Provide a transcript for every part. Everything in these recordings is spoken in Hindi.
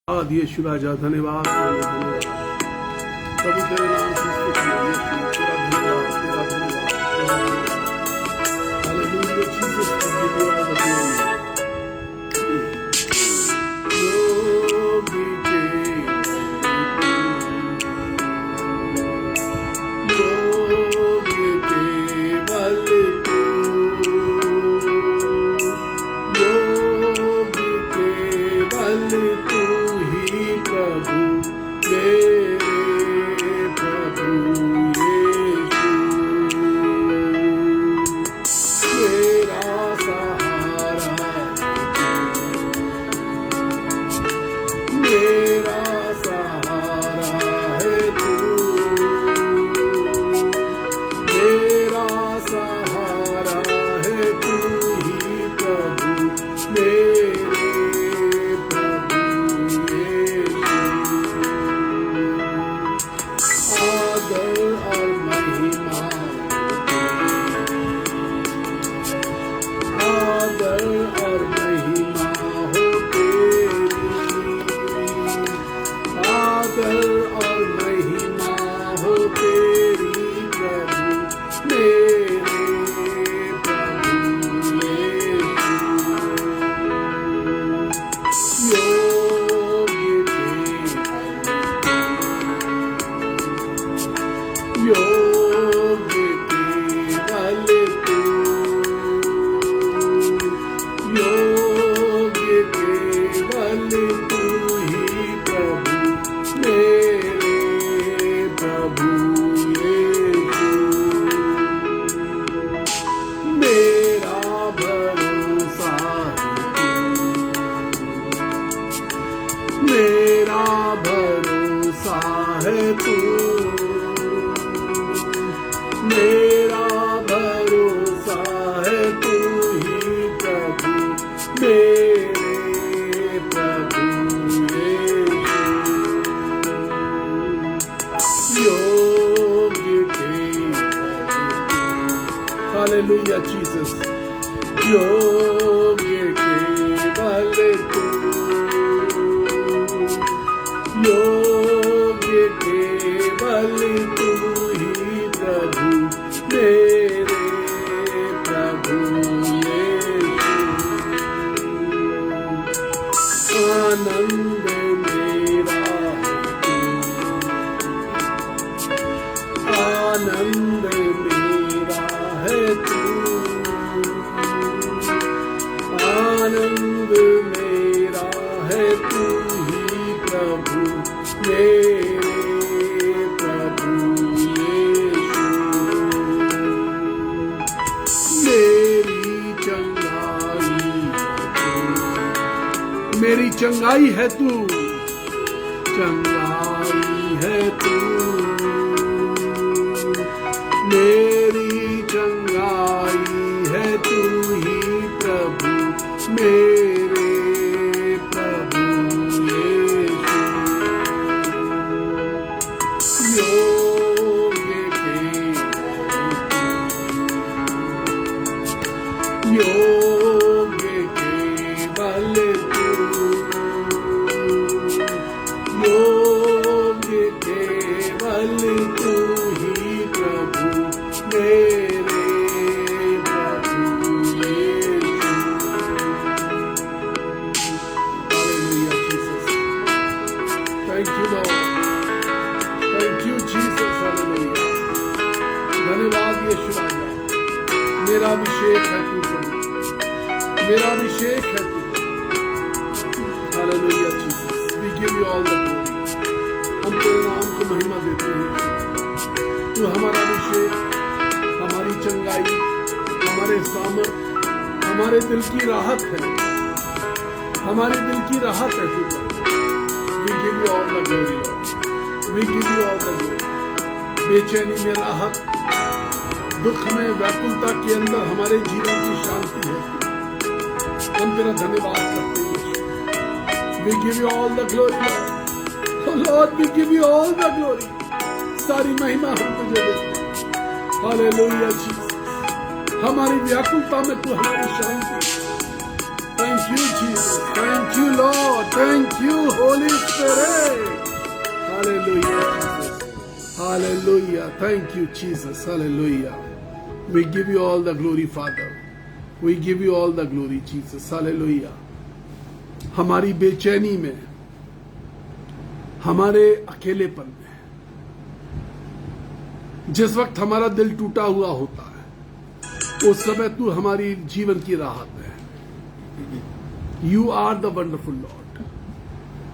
यीशु राजा धन्यवाद धन्यवाद प्रभु तेरे नाम की स्तुति है यीशु तेरा धन्यवाद हालेलुया जीसस की give you all the Hallelujah, Jesus. योग्य केवल तू, योग्य केवल तू ही प्रभु, मेरे प्रभु यीशु। आनंद मेरा तू, आनंद आनंद मेरा है तू ही प्रभु, मेरे प्रभु यीशु। मेरी चंगाई है तू, चंगाई है तू, मेरी चंगाई है तू ही प्रभु, मेरे प्रभु यीशु। योग्य केवल तू, योग्य केवल तू ही प्रभु, मेरे धन्यवाद यीशु राजा, मेरा अभिषेक है तू प्रभु, मेरा अभिषेक है तू। Hallelujah Jesus, we give you all the glory. हम तेरे नाम को महिमा देते हैं। तू हमारा अभिषेक, हमारी चंगाई, हमारे सामर्थ, हमारे दिल की राहत है, हमारे दिल की राहत है तू प्रभु। We give you all the glory, we give you all the glory. बेचैनी में राहत, दुख में व्याकुलता के अंदर हमारे जीवन की शांति है। हम तेरा धन्यवाद करते हैं। We give you all the glory, Lord. Oh Lord, we give you all the glory. सारी महिमा हम तुझे देते हैं। हालेलुया जीसस, हमारी व्याकुलता में तू हमारी शांति। Thank you Jesus, thank you lord, thank you holy Hallelujah. Thank you, Jesus. Hallelujah. We give you all the glory, Father. We give you all the glory, Jesus. Hallelujah. हमारी बेचैनी में, हमारे अकेलेपन में, जिस वक्त हमारा दिल टूटा हुआ होता है, उस समय तू हमारी जीवन की राहत है. You are the wonderful lord.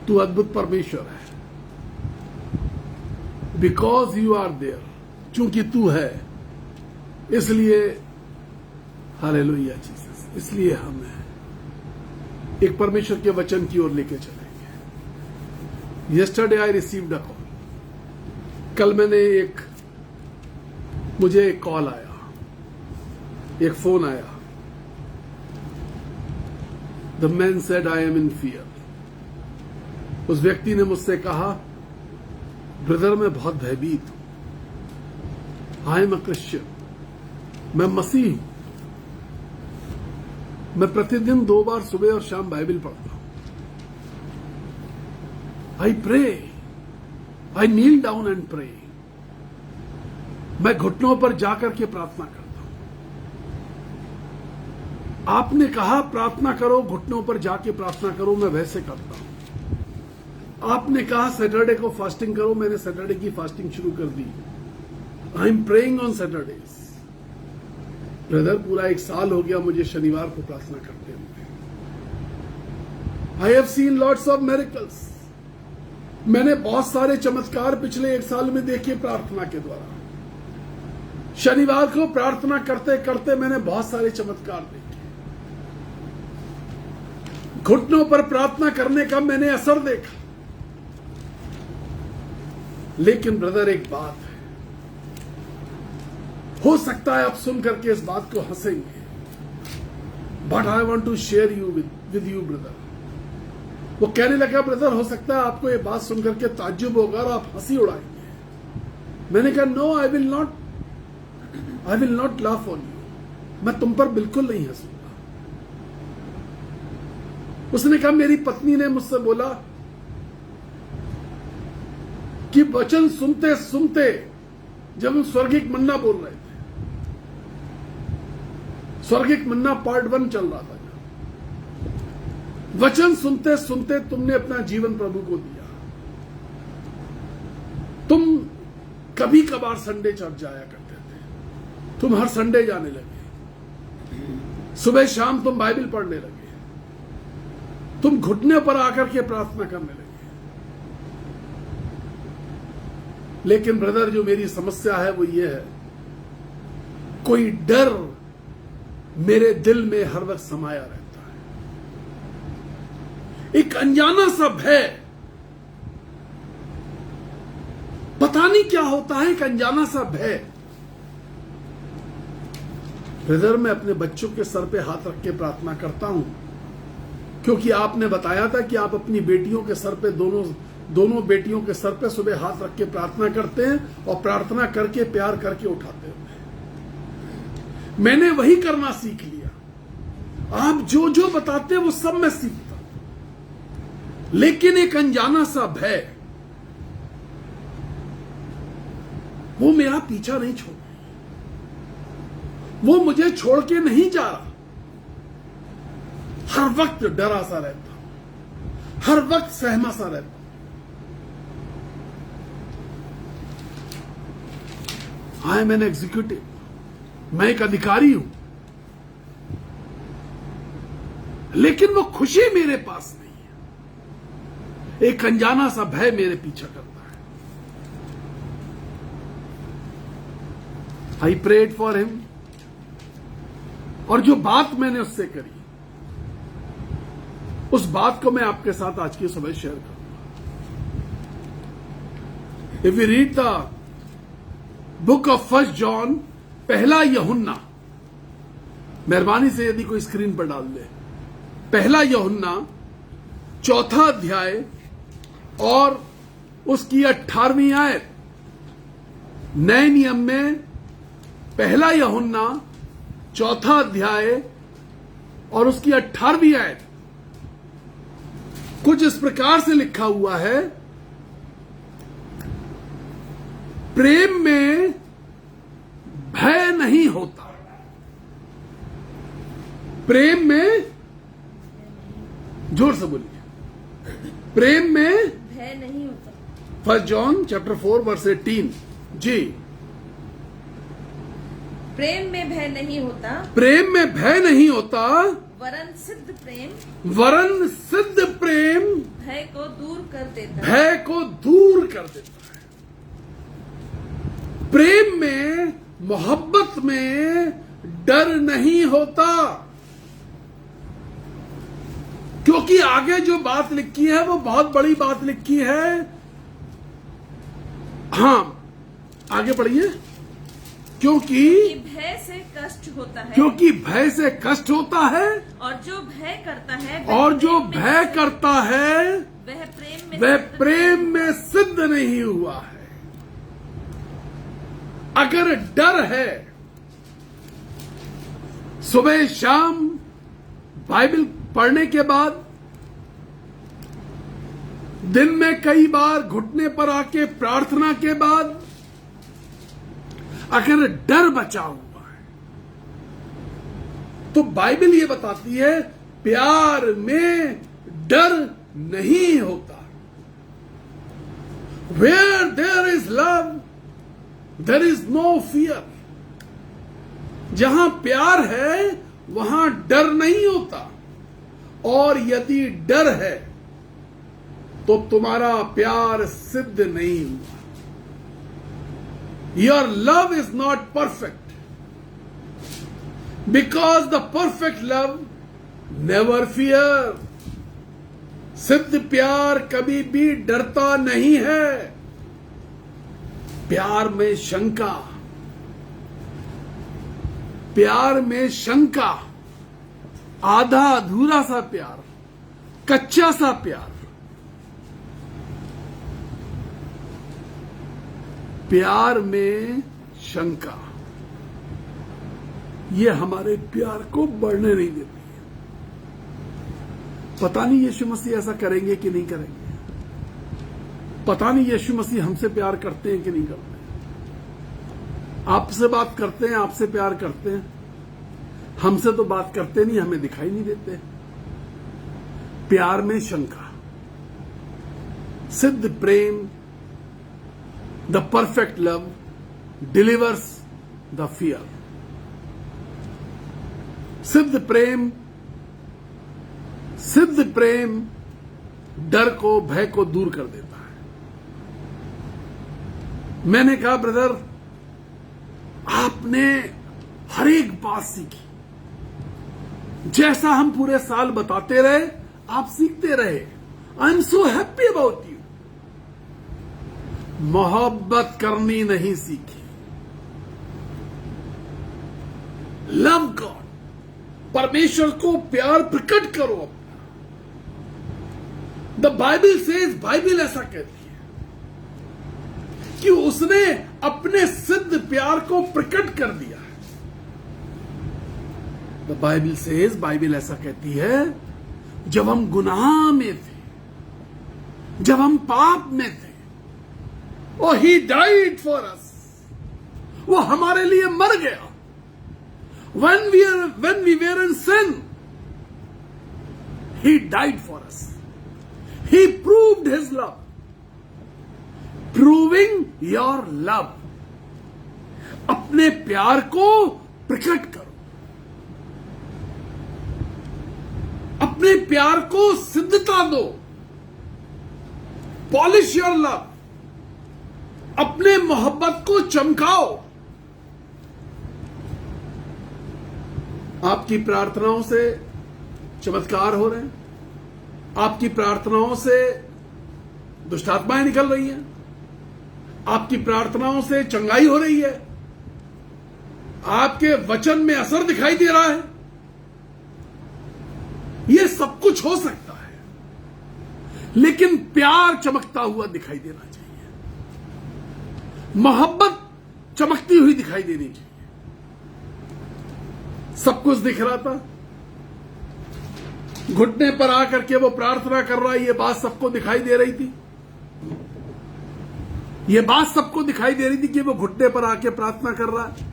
तू अद्भुत परमेश्वर है. बिकॉज यू आर देयर, चूंकि तू है, इसलिए हालेलुया जीसस, इसलिए हम हैं. एक परमेश्वर के वचन की ओर लेके चलेंगे. Yesterday I received a call. कल मुझे एक कॉल आया, एक फोन आया. The man said I am in fear. उस व्यक्ति ने मुझसे कहा, ब्रदर मैं बहुत भयभीत हूं. आई एम अ क्रिश्चियन. मैं मसीह हूं. मैं प्रतिदिन 2 बार सुबह और शाम बाइबल पढ़ता हूं. I pray. I kneel down and pray. मैं घुटनों पर जाकर के प्रार्थना करता हूं. आपने कहा प्रार्थना करो, घुटनों पर जाके प्रार्थना करो, मैं वैसे करता हूं. आपने कहा सैटरडे को फास्टिंग करो, मैंने सैटरडे की फास्टिंग शुरू कर दी. I am praying on Saturdays. Brother पूरा 1 साल हो गया मुझे शनिवार को प्रार्थना करते हुए. I have seen lots of miracles. मैंने बहुत सारे चमत्कार पिछले 1 साल में देखे प्रार्थना के द्वारा. शनिवार को प्रार्थना करते करते मैंने बहुत सारे चमत्कार देखे. घुटनों पर प्रार्थना करने का मैंने असर देखा. लेकिन ब्रदर एक बात है, हो सकता है आप सुन करके इस बात को हंसेंगे, but I want to share you with you brother. वो कहने लगा, ब्रदर हो सकता है आपको ये बात सुन करके ताज्जुब होगा और आप हंसी उड़ाएंगे. मैंने कहा no, I will not laugh on you. मैं तुम पर बिल्कुल नहीं हंसूंगा. उसने कहा, मेरी पत्नी ने मुझसे बोला कि वचन सुनते सुनते जब हम स्वर्गिक मन्ना बोल रहे थे, स्वर्गिक मन्ना पार्ट 1 चल रहा था, वचन सुनते सुनते तुमने अपना जीवन प्रभु को दिया. तुम कभी कभार संडे चर्च जाया करते थे, तुम हर संडे जाने लगे. सुबह शाम तुम बाइबल पढ़ने लगे. तुम घुटने पर आकर के प्रार्थना करने लगे. लेकिन ब्रदर जो मेरी समस्या है वो ये है, कोई डर मेरे दिल में हर वक्त समाया रहता है. एक अनजाना सा भय, पता नहीं क्या होता है, एक अनजाना सा भय. ब्रदर मैं अपने बच्चों के सर पे हाथ रख के प्रार्थना करता हूं, क्योंकि आपने बताया था कि आप अपनी बेटियों के सर पे दोनों बेटियों के सर पे सुबह हाथ रख के प्रार्थना करते हैं और प्रार्थना करके प्यार करके उठाते हैं. मैंने वही करना सीख लिया. आप जो जो बताते हैं वो सब मैं सीखता. लेकिन एक अनजाना सा भय, वो मेरा पीछा नहीं छोड़, वो मुझे छोड़ के नहीं जा रहा. हर वक्त डरा सा रहता, हर वक्त सहमा सा रहता. I am an executive. मैं एक अधिकारी हूं, लेकिन वो खुशी मेरे पास नहीं है. एक अनजाना सा भय मेरे पीछा करता है. I prayed for him. और जो बात मैंने उससे करी, उस बात को मैं आपके साथ आज की सुबह शेयर करूंगा. If you read the book of 1 John, 1 यूहन्ना, मेहरबानी से यदि कोई स्क्रीन पर डाल दे, 1 यूहन्ना 4 अध्याय और उसकी 18वीं आयत. नए नियम में 1 यूहन्ना 4 अध्याय और उसकी 18वीं आयत कुछ इस प्रकार से लिखा हुआ है, प्रेम में भय नहीं होता। प्रेम में, जोर से बोलिए, प्रेम में भय नहीं होता। 1 जॉन चैप्टर 4 वर्स 18 जी। प्रेम में भय नहीं होता, प्रेम में भय नहीं होता, वरन सिद्ध प्रेम वरन सिद्ध प्रेम भय को दूर कर देता है। भय को दूर कर देता है। प्रेम में, मोहब्बत में डर नहीं होता, क्योंकि आगे जो बात लिखी है वो बहुत बड़ी बात लिखी है। हां, आगे पढ़िए। क्योंकि भय से कष्ट होता है, क्योंकि भय से कष्ट होता है, और जो भय करता है और जो भय करता है वह प्रेम में सिद्ध नहीं हुआ है। अगर डर है, सुबह शाम बाइबल पढ़ने के बाद, दिन में कई बार घुटने पर आके प्रार्थना के बाद, अगर डर बचा हुआ है तो बाइबल ये बताती है प्यार में डर नहीं होता। Where there is love, there is no fear. जहां प्यार है वहां डर नहीं होता, और यदि डर है तो तुम्हारा प्यार सिद्ध नहीं हुआ। Your love is not perfect, because the perfect love never fear. सिद्ध प्यार कभी भी डरता नहीं है। प्यार में शंका, प्यार में शंका, आधा अधूरा सा प्यार, कच्चा सा प्यार, प्यार में शंका, ये हमारे प्यार को बढ़ने नहीं देती है। पता नहीं यीशु मसीह ऐसा करेंगे कि नहीं करेंगे, पता नहीं यीशु मसीह हमसे प्यार करते हैं कि नहीं करते। आपसे बात करते हैं, आपसे प्यार करते हैं, हमसे तो बात करते नहीं, हमें दिखाई नहीं देते। प्यार में शंका, सिद्ध प्रेम, the perfect love delivers the fear. सिद्ध प्रेम डर को, भय को दूर कर देता है। मैंने कहा ब्रदर, आपने हर एक बात सीखी, जैसा हम पूरे साल बताते रहे आप सीखते रहे। I am so happy about you. मोहब्बत करनी नहीं सीखी। लव गॉड, परमेश्वर को प्यार प्रकट करो अपना। द बाइबल सेज, बाइबल ऐसा कहती है कि उसने अपने सिद्ध प्यार को प्रकट कर दिया है। द बाइबल सेज, बाइबल ऐसा कहती है, जब हम गुनाह में थे, जब हम पाप में थे, Oh, he died for us. वो हमारे लिए मर गया। When we were in sin, he died for us. He proved his love. Proving your love. अपने प्यार को प्रकट करो, अपने प्यार को सिद्धता दो। Polish your love. अपने मोहब्बत को चमकाओ। आपकी प्रार्थनाओं से चमत्कार हो रहे हैं, आपकी प्रार्थनाओं से दुष्टात्माएं निकल रही हैं, आपकी प्रार्थनाओं से चंगाई हो रही है, आपके वचन में असर दिखाई दे रहा है। यह सब कुछ हो सकता है, लेकिन प्यार चमकता हुआ दिखाई देना चाहिए, मोहब्बत चमकती हुई दिखाई देनी चाहिए। सब कुछ दिख रहा था, घुटने पर आकर के वो प्रार्थना कर रहा है, ये बात सबको दिखाई दे रही थी। ये बात सबको दिखाई दे रही थी कि वो घुटने पर आके प्रार्थना कर रहा है।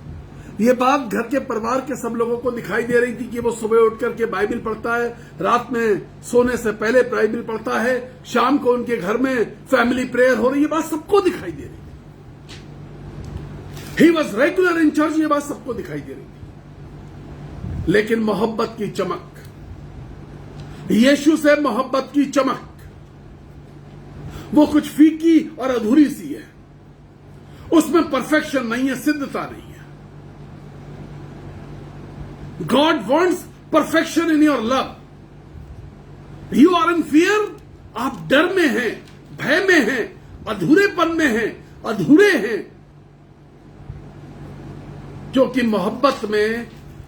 ये बात घर के परिवार के सब लोगों को दिखाई दे रही थी कि वो सुबह उठ करके बाइबल पढ़ता है, रात में सोने से पहले बाइबल पढ़ता है, शाम को उनके घर में फैमिली प्रेयर हो रही है। ये बात सबको दिखाई दे रही थी। He was regular in church, ये बात सबको दिखाई दे रही थी। लेकिन मोहब्बत की चमक, यीशु से मोहब्बत की चमक, वो कुछ फीकी और अधूरी सी है। उसमें परफेक्शन नहीं है, सिद्धता नहीं है। God wants perfection in your love. You are in fear, आप डर में हैं, भय में हैं, अधूरेपन में हैं, अधूरे हैं, क्योंकि मोहब्बत में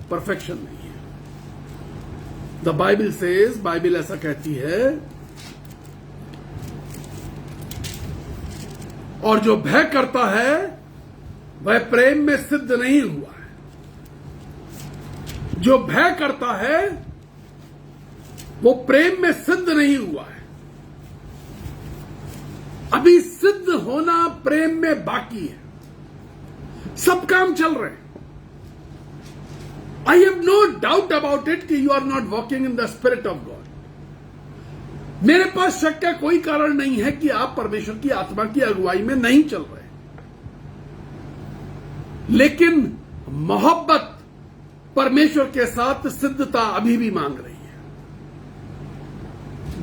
परफेक्शन नहीं है। द बाइबल सेज, बाइबल ऐसा कहती है, और जो भय करता है वह प्रेम में सिद्ध नहीं हुआ है। जो भय करता है वो प्रेम में सिद्ध नहीं हुआ है। अभी सिद्ध होना प्रेम में बाकी है। सब काम चल रहे हैं। I have no doubt about it कि you are not walking in the spirit of God. मेरे पास शक का कोई कारण नहीं है कि आप परमेश्वर की आत्मा की अगुवाई में नहीं चल रहे। लेकिन मोहब्बत परमेश्वर के साथ सिद्धता अभी भी मांग रही है।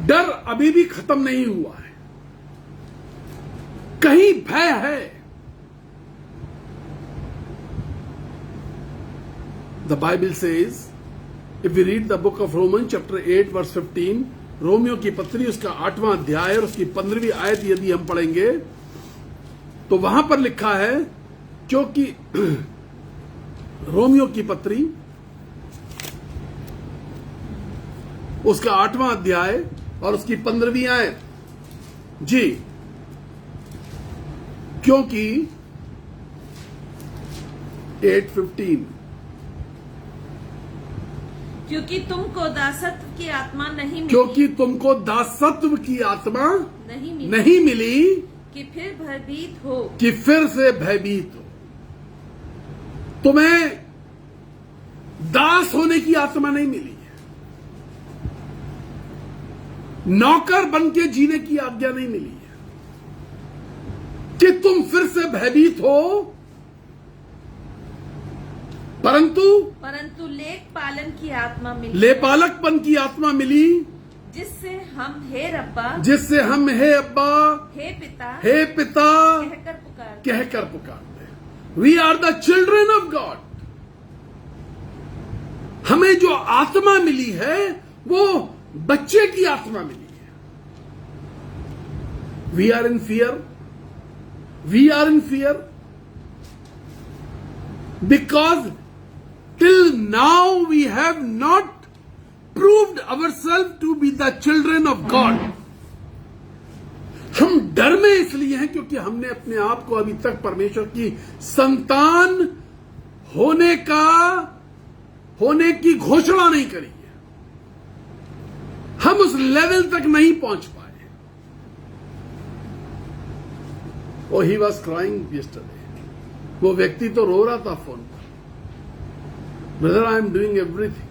डर अभी भी खत्म नहीं हुआ है। कहीं भय है। The Bible says, if we read the book of Roman chapter 8 verse 15, रोमियो की पत्री उसका 8वां अध्याय और उसकी 15वीं आयत यदि हम पढ़ेंगे तो वहां पर लिखा है, क्योंकि रोमियो की पत्री उसका 8वां अध्याय और उसकी 15वीं आयत, जी, क्योंकि 8:15, क्योंकि तुमको दासत्व की आत्मा नहीं मिली, क्योंकि तुमको दासत्व की आत्मा नहीं मिली कि फिर भयभीत हो, कि फिर से भयभीत हो। तुम्हें दास होने की आत्मा नहीं मिली है। नौकर बन के जीने की आज्ञा नहीं मिली है कि तुम फिर से भयभीत हो, परंतु लेखपालन की आत्मा मिली, लेपालकपन की आत्मा मिली, जिससे हम हे रब्बा, हे अब्बा, हे पिता कहकर पुकारते। We are the children of God. हमें जो आत्मा मिली है वो बच्चे की आत्मा मिली है। We are in fear because till now we have not proved ourselves to be the children of God. हम डर में इसलिए हैं क्योंकि हमने अपने आप को अभी तक परमेश्वर की संतान होने की घोषणा नहीं करी है। हम उस लेवल तक नहीं पहुंच पाए। Oh, he was crying yesterday. वो व्यक्ति तो रो रहा था फोन पर। Brother, I am doing everything,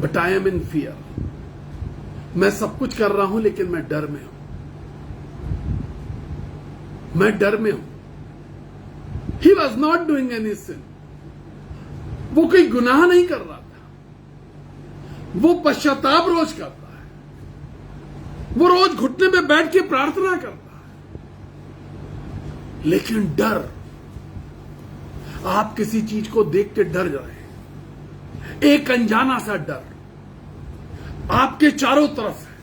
but I am in fear. मैं सब कुछ कर रहा हूं लेकिन मैं डर में हूं। He was not doing any sin. वो कोई गुनाह नहीं कर रहा था। वो पश्चाताप रोज करता है। वो रोज घुटने पे बैठ के प्रार्थना करता है। लेकिन डर, आप किसी चीज को देख के डर जाए, एक अनजाना सा डर आपके चारों तरफ है।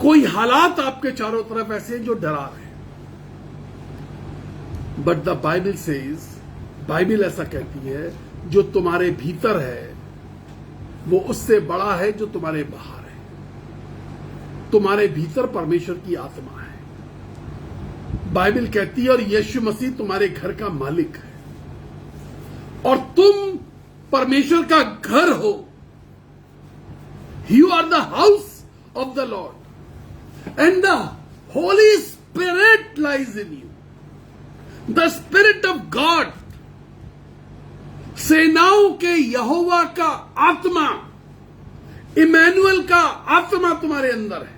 कोई हालात आपके चारों तरफ ऐसे हैं जो डरा रहे हैं। But the Bible says, Bible ऐसा कहती है, जो तुम्हारे भीतर है वो उससे बड़ा है जो तुम्हारे बाहर है। तुम्हारे भीतर परमेश्वर की आत्मा है। बाइबल कहती है, और यीशु मसीह तुम्हारे घर का मालिक है और तुम परमेश्वर का घर हो। You are the house of the lord and the holy Spirit lies in you. The Spirit of God. सेनाओं के यहोवा का आत्मा, इमैनुअल का आत्मा तुम्हारे अंदर है।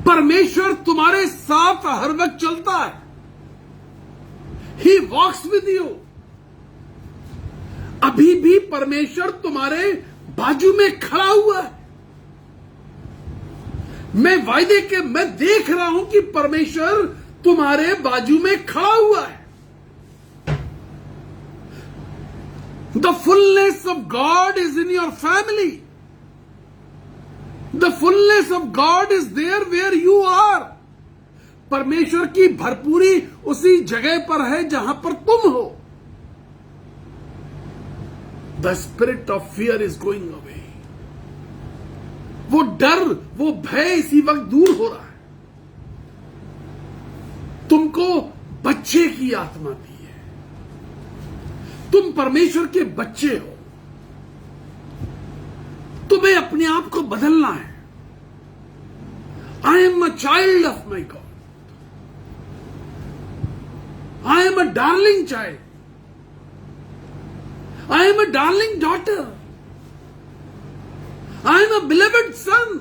परमेश्वर तुम्हारे साथ हर वक्त चलता है। He walks with you. अभी भी परमेश्वर तुम्हारे बाजू में खड़ा हुआ है। मैं देख रहा हूं कि परमेश्वर तुम्हारे बाजू में खड़ा हुआ है। The fullness of God is in your family. The fullness of God is there where you are. परमेश्वर की भरपूरी उसी जगह पर है जहां पर तुम हो। The spirit of fear is going away. वो डर, वो भय इसी वक्त दूर हो रहा है। तुमको बच्चे की आत्मा दी है। तुम परमेश्वर के बच्चे हो। तुम्हें अपने आप को बदलना है। I am a child of my God. I am a darling child. I am a darling daughter. I am a believed son.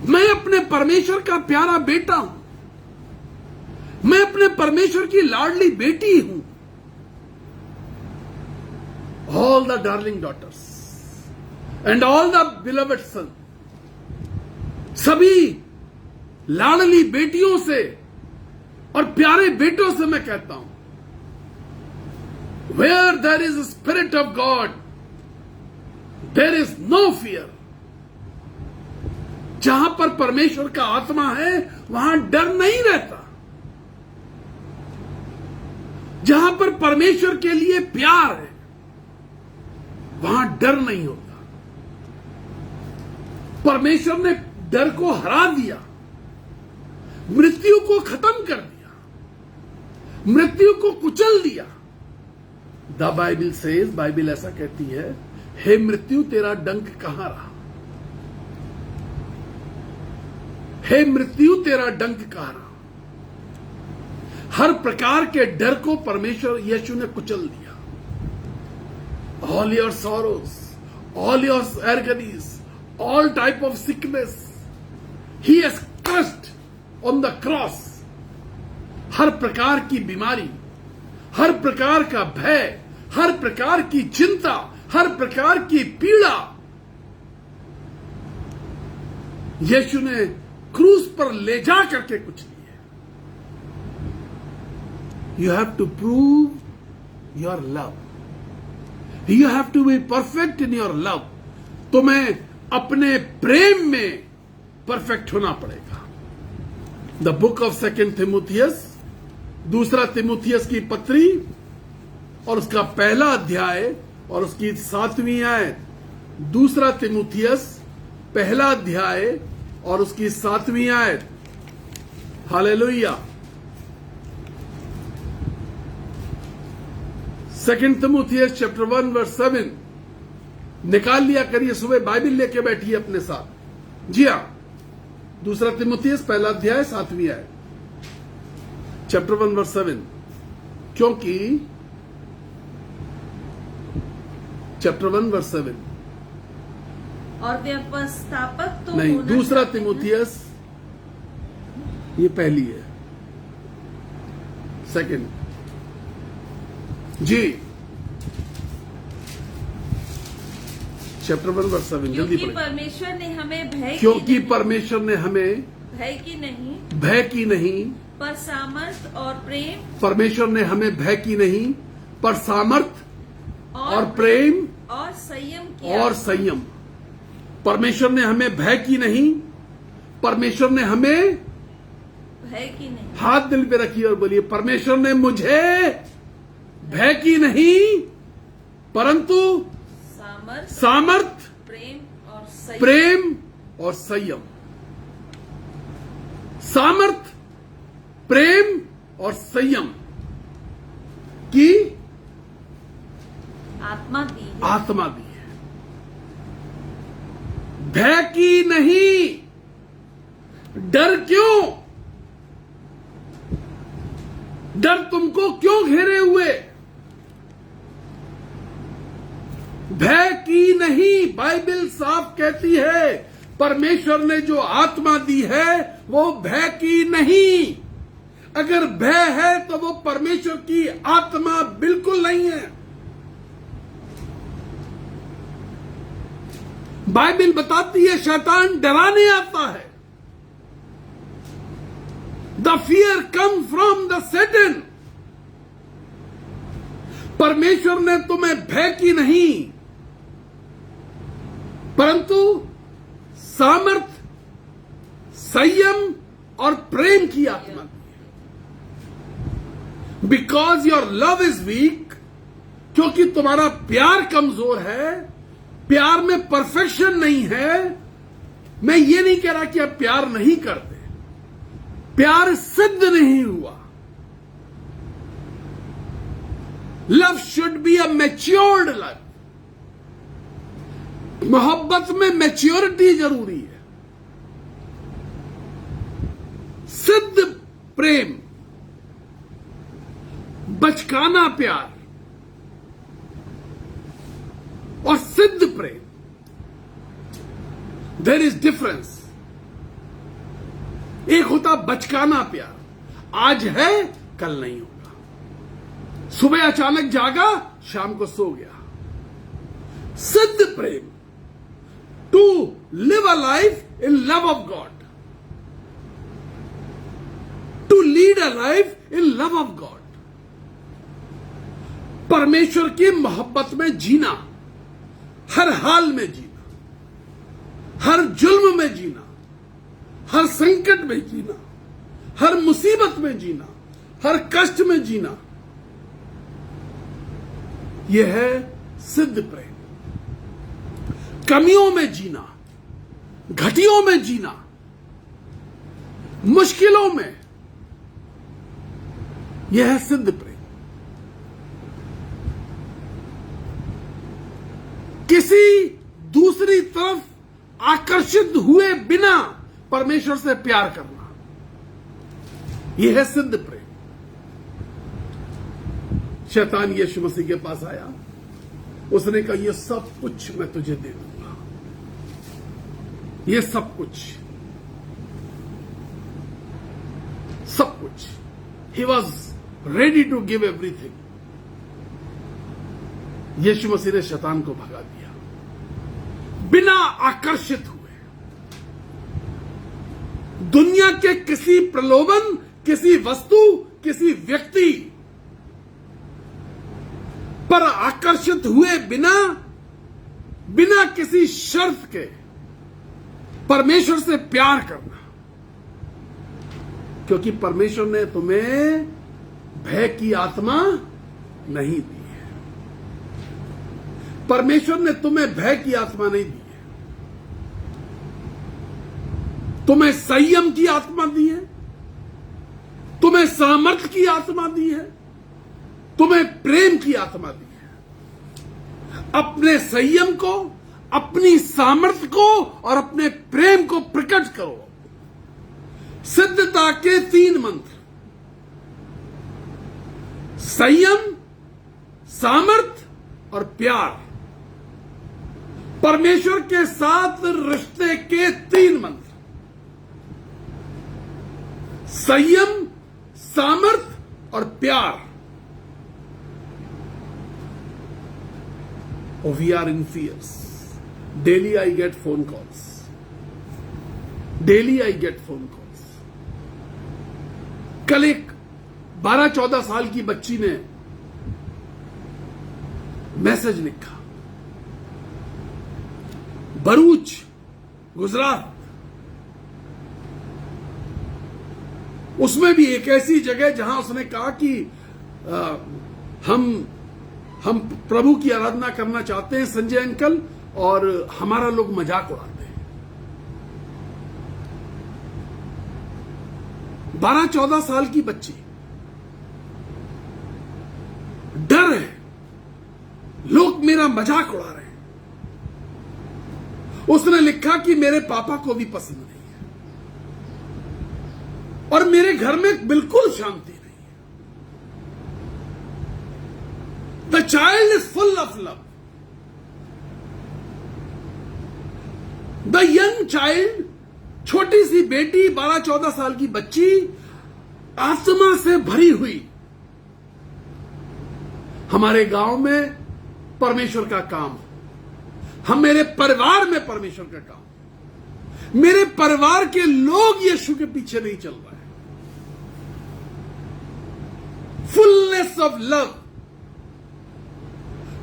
मैं अपने परमेश्वर का प्यारा बेटा हूं। मैं अपने परमेश्वर की लाडली बेटी हूं। All the darling daughters and all the beloved son, सभी लाडली बेटियों से और प्यारे बेटों से मैं कहता हूं, where there is a spirit of God, there is no fear. जहां पर परमेश्वर का आत्मा है वहां डर नहीं रहता। जहां पर परमेश्वर के लिए प्यार है वहां डर नहीं होता। परमेश्वर ने डर को हरा दिया, मृत्यु को खत्म कर दिया, मृत्यु को कुचल दिया। द बाइबल सेज, बाइबल ऐसा कहती है, हे मृत्यु तेरा डंक कहां रहा? हे मृत्यु तेरा डंक कहां रहा? हर प्रकार के डर को परमेश्वर यीशु ने कुचल दिया। All your sorrows, all your agonies, all type of sickness, He has crushed on the cross. हर प्रकार की बीमारी, हर प्रकार का भय, हर प्रकार की चिंता, हर प्रकार की पीड़ा यीशु ने क्रूस पर ले जा करके कुछ लिया। You have to prove your love. You have to be perfect in your love. तुम्हें अपने प्रेम में परफेक्ट होना पड़ेगा। द बुक ऑफ 2 तिमुथियस, दूसरा तिमुथियस की पत्री और उसका पहला अध्याय और उसकी 7वीं आयत। दूसरा तिमुथियस पहला अध्याय और उसकी 7वीं आयत। हालेलुया। 2 Timotheus chapter 1 verse 7 निकाल लिया करिए, सुबह बाइबल लेके बैठिए अपने साथ। जी हां, दूसरा तिमुथियस पहला अध्याय 7वीं आयत, चैप्टर 1 वर्स 7। क्योंकि चैप्टर 1 वर्स 7 और व्यवस्थापक तो नहीं, होना दूसरा चाहिए। तिमुथियस ये पहली है, सेकंड। जी, चैप्टर 1 वर्स 7 जल्दी क्योंकि पढ़िए। परमेश्वर ने हमें भय क्योंकि परमेश्वर ने हमें भय की नहीं पर सामर्थ और प्रेम परमेश्वर ने हमें भय की नहीं पर सामर्थ और प्रेम और संयम किया। और संयम। परमेश्वर ने हमें भय की नहीं, परमेश्वर ने हमें भय की नहीं। हाथ दिल पे रखिए और बोलिए, परमेश्वर ने मुझे भय की नहीं परंतु सामर्थ, प्रेम और संयम। सामर्थ, प्रेम और संयम की आत्मा दी है। आत्मा दी है। भय की नहीं, डर क्यों? डर तुमको क्यों घेरे हुए? भय की नहीं, बाइबल साफ कहती है परमेश्वर ने जो आत्मा दी है वो भय की नहीं। अगर भय है तो वो परमेश्वर की आत्मा बिल्कुल नहीं है। बाइबल बताती है शैतान डराने आता है। The fear come from the Satan. परमेश्वर ने तुम्हें भय की नहीं परंतु सामर्थ, संयम और प्रेम की आत्मा दी है। Because your love is weak, क्योंकि तुम्हारा प्यार कमजोर है, प्यार में परफेक्शन नहीं है। मैं ये नहीं कह रहा कि आप प्यार नहीं करते, प्यार सिद्ध नहीं हुआ। Love should be a matured love. मोहब्बत में मैच्योरिटी जरूरी है। सिद्ध प्रेम, बचकाना प्यार और सिद्ध प्रेम, देयर इज डिफरेंस। एक होता बचकाना प्यार, आज है कल नहीं होगा, सुबह अचानक जागा शाम को सो गया। सिद्ध प्रेम, to live a life in love of God, to lead a life in love of God. परमेश्वर की मोहब्बत में जीना, हर हाल में जीना, हर जुल्म में जीना, हर संकट में जीना, हर मुसीबत में जीना, हर कष्ट में जीना, यह है सिद्ध प्रेम। कमियों में जीना, घटियों में जीना, मुश्किलों में, यह है सिद्ध प्रेम। किसी दूसरी तरफ आकर्षित हुए बिना परमेश्वर से प्यार करना, यह है सिद्ध प्रेम। शैतान यीशु मसीह के पास आया, उसने कहा ये सब कुछ मैं तुझे दे दूंगा, ये सब कुछ, सब कुछ। He was ready to give everything. Yeshu Masih ने शैतान को भगा दिया बिना आकर्षित हुए। दुनिया के किसी प्रलोभन, किसी वस्तु, किसी व्यक्ति पर आकर्षित हुए बिना, बिना किसी शर्त के परमेश्वर से प्यार करना, क्योंकि परमेश्वर ने तुम्हें भय की आत्मा नहीं दी है। परमेश्वर ने तुम्हें भय की आत्मा नहीं दी है, तुम्हें संयम की आत्मा दी है, तुम्हें सामर्थ्य की आत्मा दी है, तुम्हें प्रेम की आत्मा दी है। अपने संयम को, अपनी सामर्थ्य को और अपने प्रेम को प्रकट करो। सिद्धता के 3 मंत्र, संयम, सामर्थ्य और प्यार। परमेश्वर के साथ रिश्ते के 3 मंत्र, संयम, सामर्थ्य और प्यार। We are in fears. Daily I get phone calls. Daily I get phone calls. कल एक 12-14 साल की बच्ची ने मैसेज लिखा, भरूच, गुजरात। उसमें भी एक ऐसी जगह जहां उसने कहा कि हम प्रभु की आराधना करना चाहते हैं संजय अंकल, और हमारा लोग मजाक उड़ाते हैं। 12-14 साल की बच्ची, डर है, लोग मेरा मजाक उड़ा रहे हैं। उसने लिखा कि मेरे पापा को भी पसंद नहीं है। और मेरे घर में बिल्कुल शांति नहीं है। The child is full of love. The young child, छोटी सी बेटी, 12-14 साल की बच्ची, आत्मा से भरी हुई। हमारे गांव में परमेश्वर का काम, हम मेरे परिवार में परमेश्वर का काम, मेरे परिवार के लोग यीशु के पीछे नहीं चल रहे हैं। Fullness of love,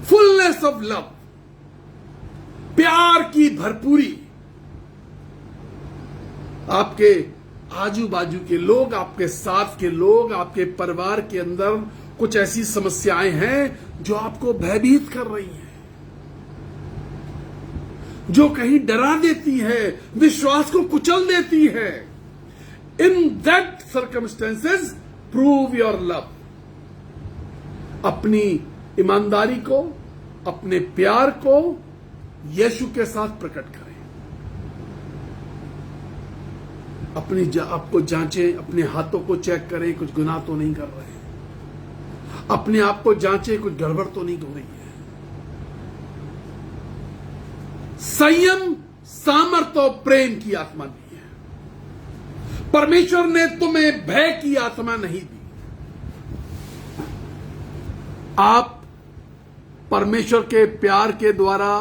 fullness of love, प्यार की भरपूरी। आपके आजू बाजू के लोग, आपके साथ के लोग, आपके परिवार के अंदर कुछ ऐसी समस्याएं हैं जो आपको भयभीत कर रही हैं, जो कहीं डरा देती है, विश्वास को कुचल देती है। In that circumstances prove your love. अपनी ईमानदारी को, अपने प्यार को यीशु के साथ प्रकट करें। आपको जांचें, अपने हाथों को चेक करें, कुछ गुनाह तो नहीं कर रहे हैं। अपने आप को जांचें, कुछ गड़बड़ तो नहीं हो रही है। संयम, सामर्थ्य और प्रेम की आत्मा दी है। परमेश्वर ने तुम्हें भय की आत्मा नहीं दी। आप परमेश्वर के प्यार के द्वारा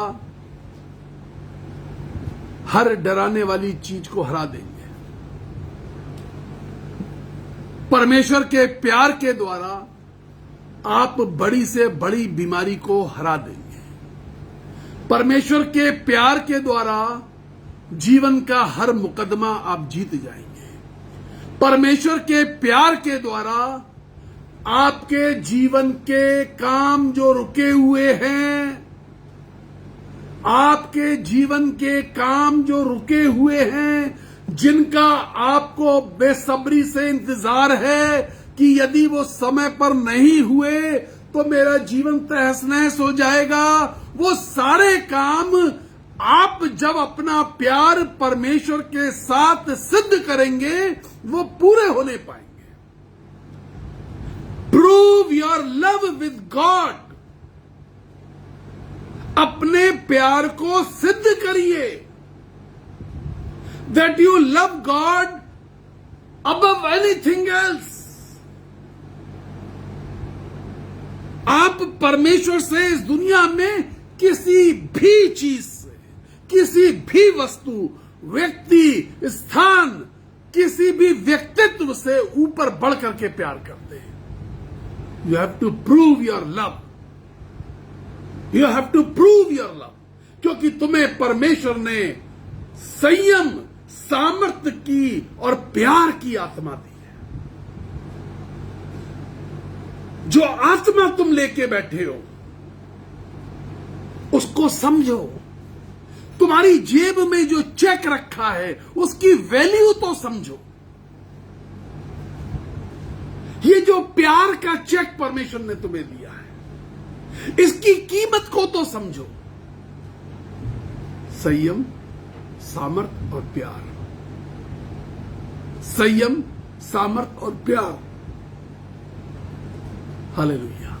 हर डराने वाली चीज को हरा देंगे। परमेश्वर के प्यार के द्वारा आप बड़ी से बड़ी बीमारी को हरा देंगे। परमेश्वर के प्यार के द्वारा जीवन का हर मुकदमा आप जीत जाएंगे। परमेश्वर के प्यार के द्वारा आपके जीवन के काम जो रुके हुए हैं, आपके जीवन के काम जो रुके हुए हैं, जिनका आपको बेसब्री से इंतजार है कि यदि वो समय पर नहीं हुए तो मेरा जीवन तहस नहस हो जाएगा, वो सारे काम आप जब अपना प्यार परमेश्वर के साथ सिद्ध करेंगे, वो पूरे होने पाएंगे। Prove your love with God. अपने प्यार को सिद्ध करिए, that you love God above anything else. आप परमेश्वर से इस दुनिया में किसी भी चीज से, किसी भी वस्तु, व्यक्ति, स्थान, किसी भी व्यक्तित्व से ऊपर बढ़ करके प्यार करते हैं। You have to prove your love. You have to prove your love, क्योंकि तुम्हें परमेश्वर ने संयम, सामर्थ्य की और प्यार की आत्मा दी है। जो आत्मा तुम लेके बैठे हो उसको समझो। तुम्हारी जेब में जो चेक रखा है उसकी वैल्यू तो समझो। ये जो प्यार का चेक परमेश्वर ने तुम्हें दिया है, इसकी कीमत को तो समझो। संयम, सामर्थ्य और प्यार। संयम, सामर्थ्य और प्यार। हालेलुया।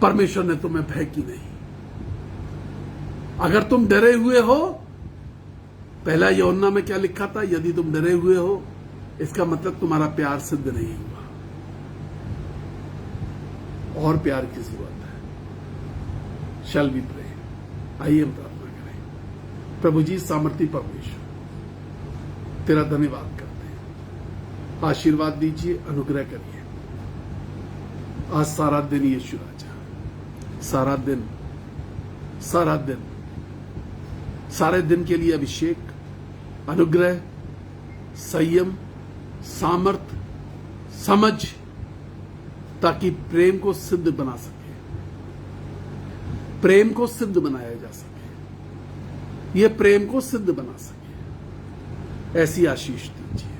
परमेश्वर ने तुम्हें भय की नहीं। अगर तुम डरे हुए हो, पहला यूहन्ना में क्या लिखा था? यदि तुम डरे हुए हो, इसका मतलब तुम्हारा प्यार सिद्ध नहीं हुआ। और प्यार की जरूरत है। Shall we pray. आइए हम प्रार्थना करें। प्रभु जी, सामर्थी परमेश्वर, तेरा धन्यवाद करते हैं। आशीर्वाद दीजिए, अनुग्रह करिए। आज सारा दिन यीशु राजा, सारा दिन सारे दिन के लिए अभिषेक, अनुग्रह, संयम, सामर्थ्य, समझ, ताकि प्रेम को सिद्ध बना सके, प्रेम को सिद्ध बनाया जा सके, यह प्रेम को सिद्ध बना सके। ऐसी आशीष दीजिए,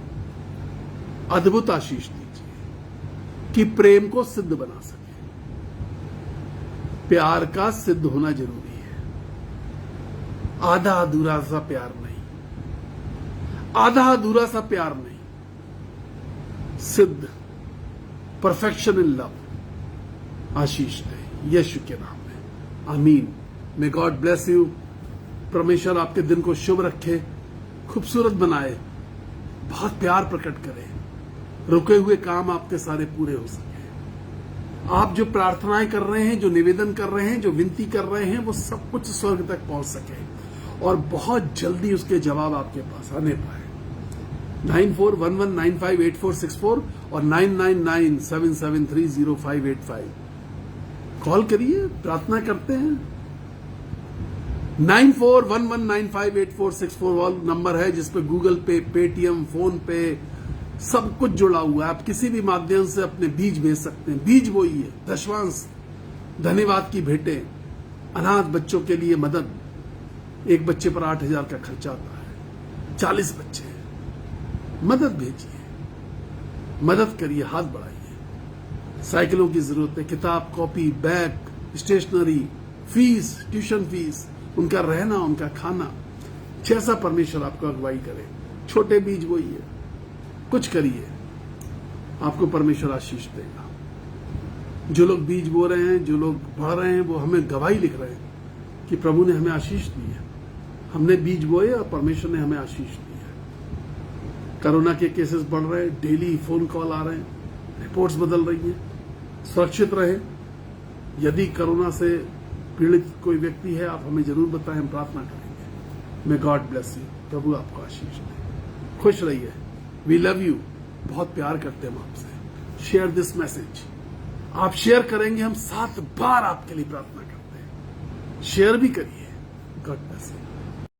अद्भुत आशीष दीजिए कि प्रेम को सिद्ध बना सके। प्यार का सिद्ध होना जरूरी है। आधा अधूरा सा प्यार नहीं, आधा अधूरा सा प्यार नहीं, सिद्ध परफेक्शन इन लव आशीष दे यीशु के नाम में, आमीन। मे गॉड ब्लेस यू। परमेश्वर आपके दिन को शुभ रखे, खूबसूरत बनाए, बहुत प्यार प्रकट करे, रुके हुए काम आपके सारे पूरे हो सके। आप जो प्रार्थनाएं कर रहे हैं, जो निवेदन कर रहे हैं, जो विनती कर रहे हैं, वो सब कुछ स्वर्ग तक पहुंच सके और बहुत जल्दी उसके जवाब आपके पास आने पाए। 9411958464 और 9997730585 कॉल करिए, प्रार्थना करते हैं। 9411958464 नंबर है जिसपे गूगल पे, पेटीएम, फोन पे सब कुछ जुड़ा हुआ है। आप किसी भी माध्यम से अपने बीज भेज सकते हैं। बीज बोइए, दशवांश, धन्यवाद की भेंटें, अनाथ बच्चों के लिए मदद। एक बच्चे पर 8,000 का खर्चा आता है, 40 बच्चे हैं। मदद भेजिए, मदद करिए, हाथ बढ़ाइए। साइकिलों की जरूरत है, किताब, copy, bag, stationery, fees, tuition fees, उनका रहना, उनका खाना, जैसा परमेश्वर आपको अगुवाई करे। छोटे बीज बोइए, कुछ करिए, आपको परमेश्वर आशीष देगा। जो लोग बीज बो रहे हैं, जो लोग बढ़ रहे हैं, वो हमें गवाही लिख रहे हैं कि प्रभु ने हमें आशीष दी है। हमने बीज बोए और परमेश्वर ने हमें आशीष दी है। कोरोना के केसेस बढ़ रहे हैं, डेली फोन कॉल आ रहे हैं, रिपोर्ट्स बदल रही हैं। सुरक्षित रहे। यदि कोरोना से पीड़ित कोई व्यक्ति है, आप हमें जरूर बताएं, हम प्रार्थना करेंगे। May God bless you. प्रभु आपको आशीष दे। खुश रहिए। We love you. बहुत प्यार करते हैं हम आपसे। Share this message. आप शेयर करेंगे, हम 7 बार आपके लिए प्रार्थना करते हैं। शेयर भी करिए। God bless you.